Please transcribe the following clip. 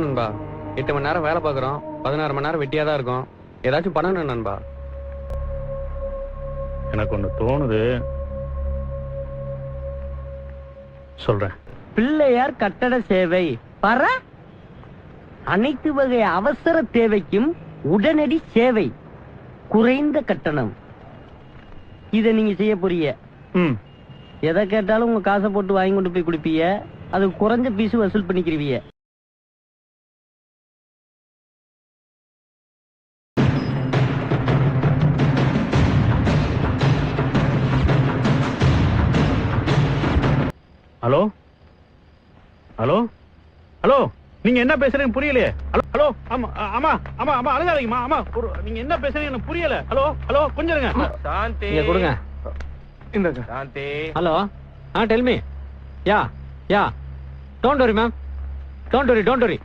நண்பா 8 மணி நேரம் வேலை பார்க்குறோம், 16 மணி நேரம் வெட்டியா தான் இருக்கும். ஏதாச்சும் பண்ணணும் நண்பா. எனக்கு ஒண்ணு தோணுது, சொல்றேன். பிள்ளையார் கட்டட சேவை பர அனைத்து வகை அவசர தேவைக்கும் உடனடி சேவை, குறைந்த கட்டணம். இத நீங்க செய்ய போறீங்க. எதை கேட்டாலும் உங்க காசை போட்டு வாங்கி கொண்டு போய் கொடுப்பீங்க, அது குறைஞ்ச பீஸ் வசூல் பண்ணிக்கிறீங்க. ஹலோ ஹலோ ஹலோ, நீங்க என்ன பேசுறீங்க புரியலையே. ஹலோ ஹலோ, ஆமா ஆமா ஆமா ஆமா, அழுகாதீங்கம்மா. ஆமா, நீங்க என்ன பேசுறீங்க எனக்கு புரியல. ஹலோ ஹலோ, கொஞ்சம் இருங்க. சாந்தி இங்க கொடுங்க. இந்த Shanti hello, tell me. Ya don't worry ma'am, don't வரி.